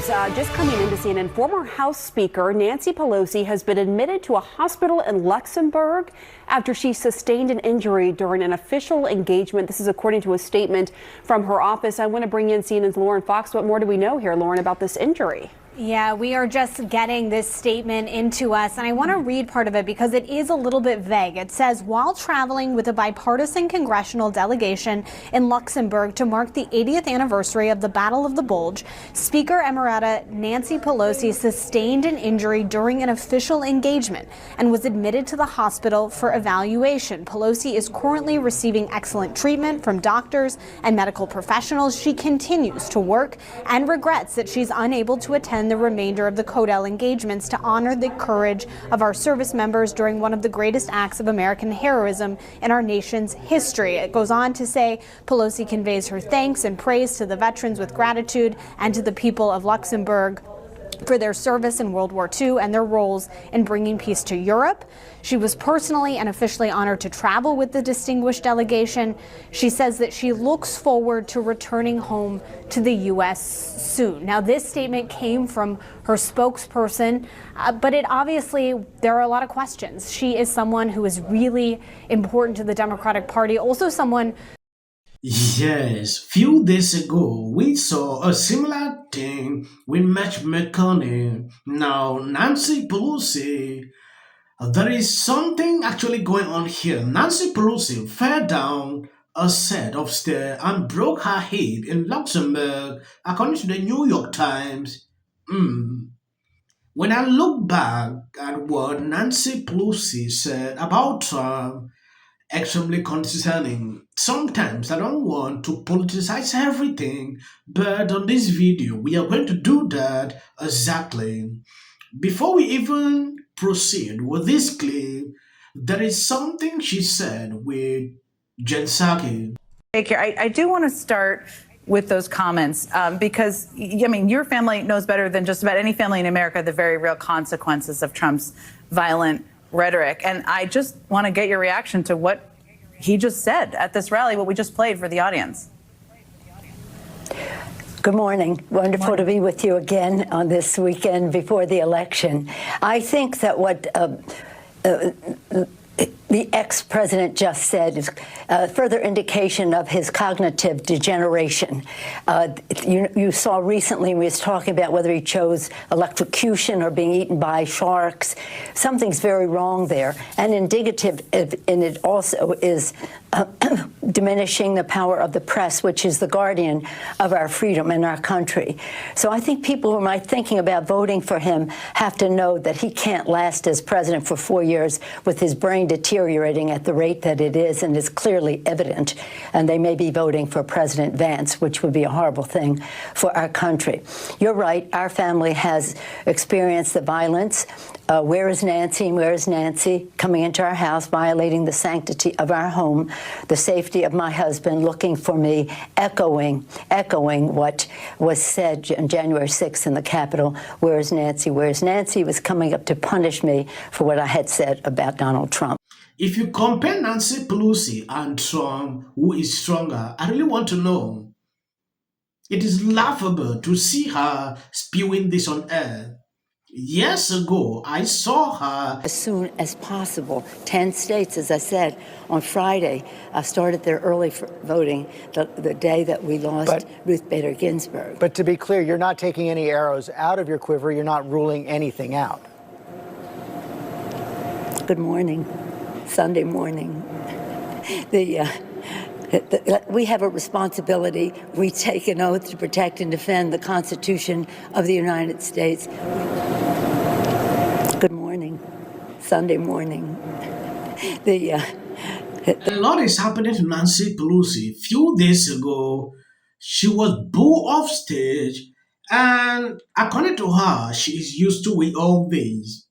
news just coming into CNN. Former House Speaker Nancy Pelosi has been admitted to a hospital in Luxembourg after she sustained an injury during an official engagement. This is according to a statement from her office. I want to bring in CNN's Lauren Fox. What more do we know here, Lauren, about this injury? Yeah, we are just getting this statement into us, and I want to read part of it because it is a little bit vague. It says, while traveling with a bipartisan congressional delegation in Luxembourg to mark the 80th anniversary of the Battle of the Bulge, Speaker Emerita Nancy Pelosi sustained an injury during an official engagement and was admitted to the hospital for evaluation. Pelosi is currently receiving excellent treatment from doctors and medical professionals. She continues to work and regrets that she's unable to attend the remainder of the CODEL engagements to honor the courage of our service members during one of the greatest acts of American heroism in our nation's history. It goes on to say Pelosi conveys her thanks and praise to the veterans with gratitude and to the people of Luxembourg for their service in World War II and their roles in bringing peace to Europe. She was personally and officially honored to travel with the distinguished delegation. She says that she looks forward to returning home to the U.S. soon. Now, this statement came from her spokesperson, but there are a lot of questions. She is someone who is really important to the Democratic Party, also someone. Yes, few days ago we saw a similar thing with Mitch McConnell. Now Nancy Pelosi, there is something actually going on here. Nancy Pelosi fell down a set of stairs and broke her hip in Luxembourg, according to the New York Times. When I look back at what Nancy Pelosi said about Trump, extremely concerning. Sometimes I don't want to politicize everything, but on this video, we are going to do that exactly. Before we even proceed with this clip, there is something she said with Jen Psaki. Take care. I do want to start with those comments because, I mean, your family knows better than just about any family in America the very real consequences of Trump's violent rhetoric. And I just want to get your reaction to what he just said at this rally, what we just played for the audience. Good morning. Wonderful to be with you again on this weekend before the election. I think that what the ex-president just said is a further indication of his cognitive degeneration. You saw recently when he was talking about whether he chose electrocution or being eaten by sharks. Something's very wrong there. And indicative in it also is diminishing the power of the press, which is the guardian of our freedom in our country. So I think people who might thinking about voting for him have to know that he can't last as president for 4 years with his brain deteriorating at the rate that it is, and is clearly evident. And they may be voting for President Vance, which would be a horrible thing for our country. You're right. Our family has experienced the violence. Where is Nancy? Where is Nancy? Coming into our house, violating the sanctity of our home, the safety of my husband, looking for me, echoing what was said on January 6th in the Capitol. Where is Nancy? Where is Nancy? Was coming up to punish me for what I had said about Donald Trump. If you compare Nancy Pelosi and Trump, who is stronger, I really want to know. It is laughable to see her spewing this on air. Years ago, I saw her as soon as possible. 10 states, as I said, on Friday, started their early voting the day that we lost Ruth Bader Ginsburg. But to be clear, you're not taking any arrows out of your quiver. You're not ruling anything out. Good morning. Sunday morning. We have a responsibility. We take an oath to protect and defend the Constitution of the United States. Good morning. Sunday morning. A lot is happening to Nancy Pelosi. A few days ago, she was booed off stage, and according to her, she is used to it all this.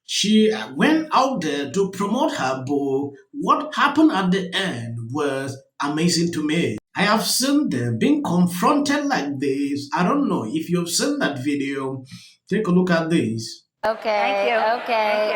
She went out there to promote her book. What happened at the end was amazing to me. I have seen them being confronted like this. I don't know if you've seen that video. Take a look at this. Okay. Thank you. Okay.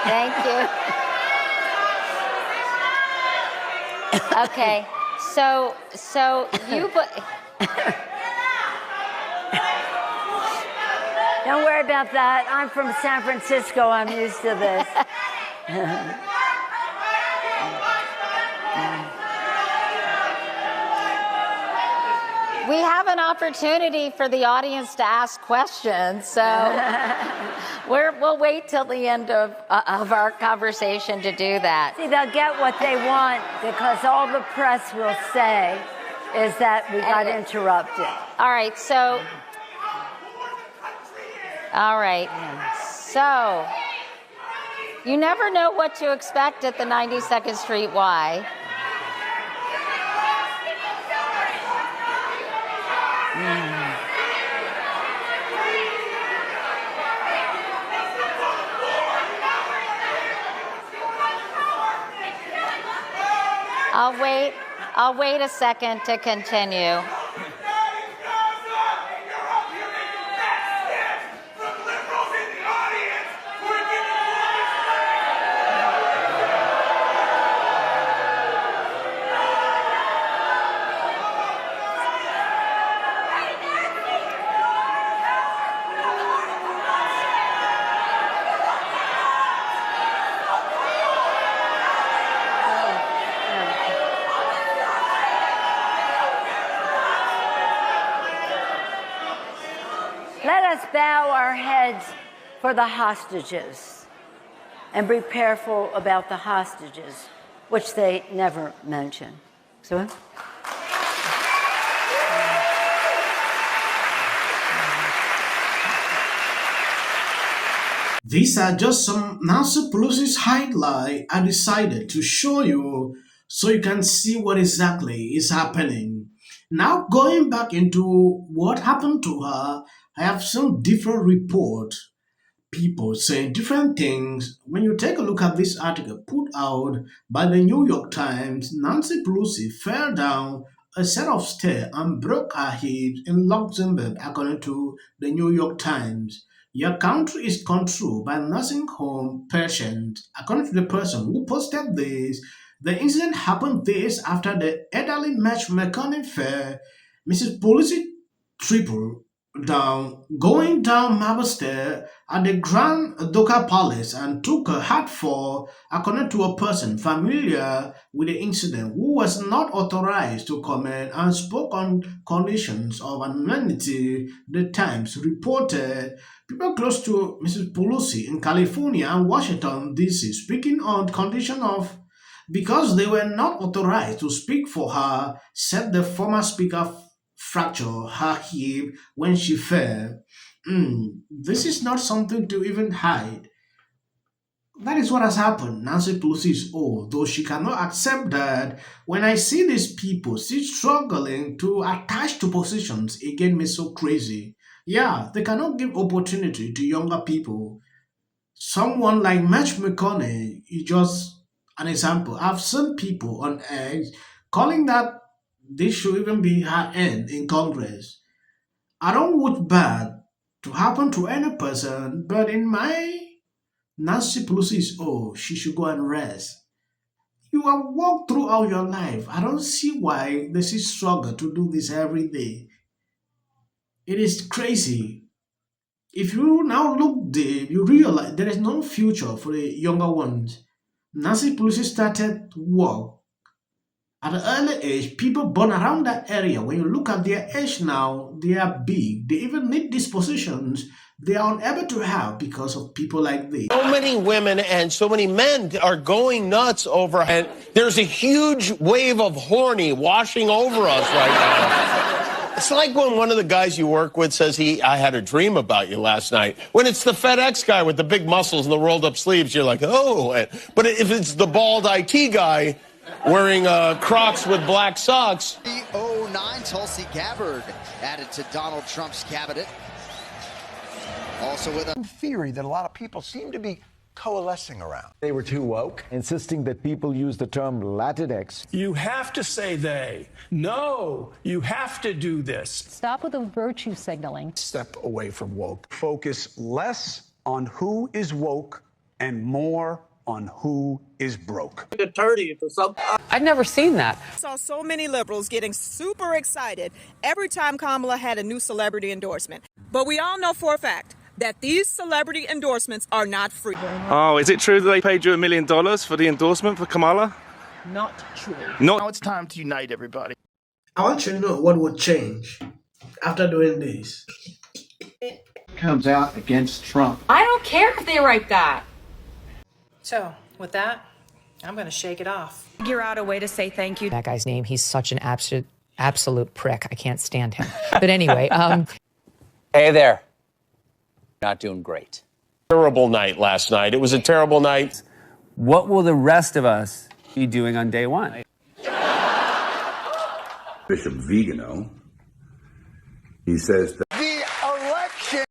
Thank you. Okay. So you. Don't worry about that. I'm from San Francisco. I'm used to this. We have an opportunity for the audience to ask questions, so we'll wait till the end of our conversation to do that. See, they'll get what they want because all the press will say is that we got interrupted. All right, so you never know what to expect at the 92nd Street Y. I'll wait a second to continue. Let us bow our heads for the hostages and be prayerful about the hostages, which they never mention. So. These are just some Nancy Pelosi's highlight I decided to show you so you can see what exactly is happening. Now going back into what happened to her, I have some different reports, people saying different things. When you take a look at this article put out by the New York Times, Nancy Pelosi fell down a set of stairs and broke her hips in Luxembourg, according to the New York Times. Your country is controlled by nursing home patients. According to the person who posted this, the incident happened days after the elderly Mitch McConnell fell. Mrs. Pelosi tripled down, going down marble stair at the Grand Ducal Palace and took a hard fall, according to a person familiar with the incident who was not authorized to comment and spoke on conditions of anonymity. The Times reported people close to Mrs. Pelosi in California and Washington, D.C. speaking on condition of because they were not authorized to speak for her, said the former speaker fractured her hip when she fell. This is not something to even hide. That is what has happened. Nancy Pelosi is old, though she cannot accept that. When I see these people still struggling to attach to positions, it gets me so crazy. Yeah, they cannot give opportunity to younger people. Someone like Mitch McConnell is just an example. I've seen people on edge calling that this should even be her end in Congress. I don't want bad to happen to any person, but in my Nancy Pelosi is old. She should go and rest. You have walked throughout your life. I don't see why they still struggle to do this every day. It is crazy. If you now look deep, you realize there is no future for the younger ones. Nancy Pelosi started work at an early age. People born around that area, when you look at their age now, they are big. They even need these positions they are unable to have because of people like this. So many women and so many men are going nuts over, and there's a huge wave of horny washing over us right now. It's like when one of the guys you work with says, I had a dream about you last night. When it's the FedEx guy with the big muscles and the rolled up sleeves, you're like, oh. But if it's the bald IT guy wearing Crocs with black socks. The 09 Tulsi Gabbard added to Donald Trump's cabinet. Also with a theory that a lot of people seem to be coalescing around. They were too woke, insisting that people use the term Latinx. You have to say they. No, you have to do this. Stop with the virtue signaling. Step away from woke. Focus less on who is woke and more on who is broke. I'd never seen that. I saw so many liberals getting super excited every time Kamala had a new celebrity endorsement. But we all know for a fact, that these celebrity endorsements are not free. Oh, is it true that they paid you $1 million for the endorsement for Kamala? Not true. Now it's time to unite everybody. I want you to know what would change after doing this. Comes out against Trump. I don't care if they write that. So, with that, I'm going to shake it off. Figure out a way to say thank you. That guy's name, he's such an absolute prick. I can't stand him. But anyway, Hey there. Not doing great. Terrible night last night. It was a terrible night. What will the rest of us be doing on day one? Bishop Vigano, he says that